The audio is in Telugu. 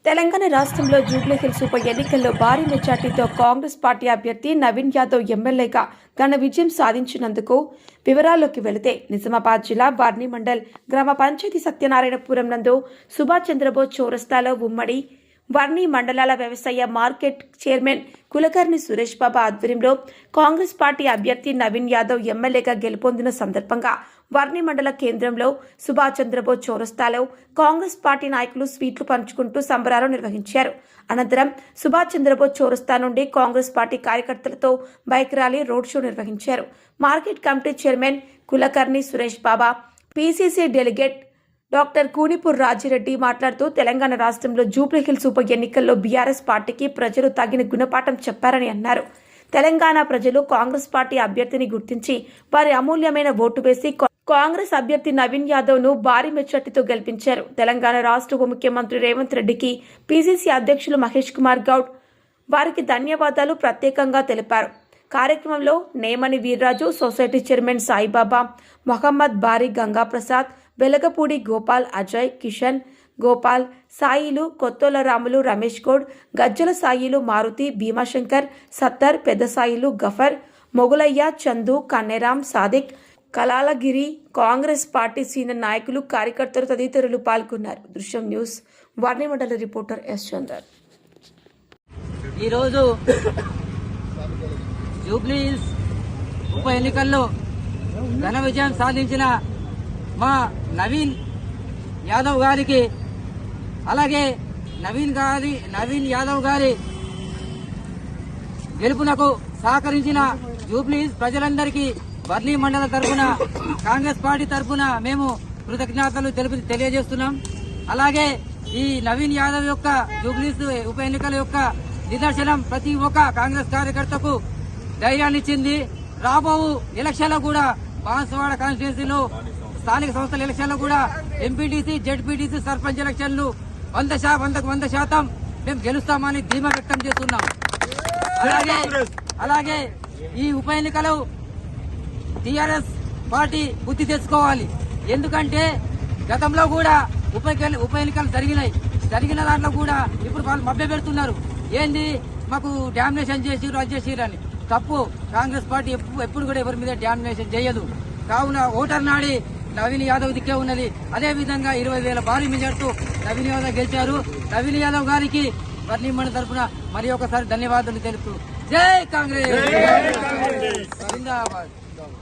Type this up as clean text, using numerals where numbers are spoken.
తెలంగాణ రాష్ట్రంలో జూబ్లీహిల్స్ ఉప ఎన్నికల్లో భారీ మెజార్టీతో కాంగ్రెస్ పార్టీ అభ్యర్థి నవీన్ యాదవ్ ఎమ్మెల్యేగా ఘన విజయం సాధించినందుకు వివరాల్లోకి వెళితే నిజామాబాద్ జిల్లా వర్ని మండల్ గ్రామ పంచాయతీ సత్యనారాయణపురం నందు సుభాష్ చంద్రబోస్ చౌరస్తాలో ఉమ్మడి వర్ని మండలాల వ్యవసాయ మార్కెట్ చైర్మన్ కులకర్ణి సురేష్ బాబా ఆధ్వర్యంలో కాంగ్రెస్ పార్టీ అభ్యర్థి నవీన్ యాదవ్ ఎమ్మెల్యేగా గెలుపొందిన సందర్భంగా వర్ని మండల కేంద్రంలో సుభాష్ చంద్రబోస్ చౌరస్తాలో కాంగ్రెస్ పార్టీ నాయకులు స్వీట్లు పంచుకుంటూ సంబరాలు నిర్వహించారు. అనంతరం సుభాష్ చంద్రబోస్ చౌరస్తా నుండి కాంగ్రెస్ పార్టీ కార్యకర్తలతో బైక్ ర్యాలీ, రోడ్ షో నిర్వహించారు. Market committee chairman Kulkarni Suresh Baba, PCC delegate doctor Kunipur Rajireddy మాట్లాడుతూ తెలంగాణ రాష్ట్రంలో జూబ్లీహిల్స్ ఉప ఎన్నికల్లో బీఆర్ఎస్ పార్టీకి ప్రజలు తగిన గుణపాఠం చెప్పారని అన్నారు. తెలంగాణ ప్రజలు కాంగ్రెస్ పార్టీ అభ్యర్థిని గుర్తించి వారి అమూల్యమైన ఓటు వేసి కాంగ్రెస్ అభ్యర్థి నవీన్ యాదవ్ ను భారీ మెజార్టీతో గెలిపించారు. తెలంగాణ రాష్ట్ర ఉప ముఖ్యమంత్రి రేవంత్ రెడ్డికి పీసీసీ అధ్యక్షులు మహేష్ కుమార్ గౌడ్ వారికి ధన్యవాదాలు ప్రత్యేకంగా తెలిపారు. కార్యక్రమంలో నేమని వీర్రాజు, సొసైటీ చైర్మన్ సాయిబాబా, మొహమ్మద్ బారీ, గంగాప్రసాద్, వెలగపూడి గోపాల్, అజయ్, కిషన్, గోపాల్, సాయిలు, కొత్తోల రాములు, రమేష్ గౌడ్, గజ్జల సాయిలు, మారుతి, భీమాశంకర్, సత్తర్, పెద్ద సాయిలు, గఫర్, మొగులయ్య, చందు, కన్నెరాం, సాదిక్, కలాలగిరి, కాంగ్రెస్ పార్టీ సీనియర్ నాయకులు, కార్యకర్తలు తదితరులు పాల్గొన్నారు. దృశ్యం న్యూస్ వర్ని మండల రిపోర్టర్ ఎస్ చందర్. ఈరోజు జూబ్లీహిల్స్ ఉప ఎన్నికల్లో ఘన విజయం సాధించిన మా నవీన్ యాదవ్ గారికి, అలాగే నవీన్ యాదవ్ గారి గెలుపునకు సహకరించిన జూబ్లీహిల్స్ ప్రజలందరికీ వర్ని మండల తరఫున, కాంగ్రెస్ పార్టీ తరఫున మేము కృతజ్ఞతలు తెలియజేస్తున్నాం. అలాగే ఈ నవీన్ యాదవ్ యొక్క జూబ్లీహిల్స్ ఉప ఎన్నికల యొక్క నిదర్శనం ప్రతి ఒక్క కాంగ్రెస్ కార్యకర్తకు ధైర్యాన్ని ఇచ్చింది. రాబో ఎలక్షన్లో కూడా బాన్సువాడ కాన్స్టిట్యున్సీలో స్థానిక సంస్థల ఎలక్షన్లో కూడా ఎంపీటీసీ, జెడ్పీటీసీ, సర్పంచ్ ఎలక్షన్లు 100% మేము గెలుస్తామని ధీమా వ్యక్తం చేస్తున్నాం. అలాగే ఈ ఉప ఎన్నికలు టీఆర్ఎస్ పార్టీ బుద్ధి తెచ్చుకోవాలి. ఎందుకంటే గతంలో కూడా ఉప ఎన్నికలు జరిగిన దాంట్లో కూడా ఇప్పుడు వాళ్ళు మభ్య పెడుతున్నారు. ఏంది మాకు డామినేషన్ చేసిరు, అది చేసిరు అని. తప్పు. కాంగ్రెస్ పార్టీ ఎప్పుడు కూడా ఎవరి మీద డామినేషన్ చేయదు. కావున ఓటర్ నాడి నవీన్ యాదవ్ దిక్కే ఉన్నది. అదే విధంగా 20,000 భారీ మెజార్టీతో నవీన్ యాదవ్ గెలిచారు. నవీన్ యాదవ్ గారికి వర్ని మండలి తరఫున మరి ఒకసారి ధన్యవాదాలు తెలుపుతూ జై కాంగ్రెస్.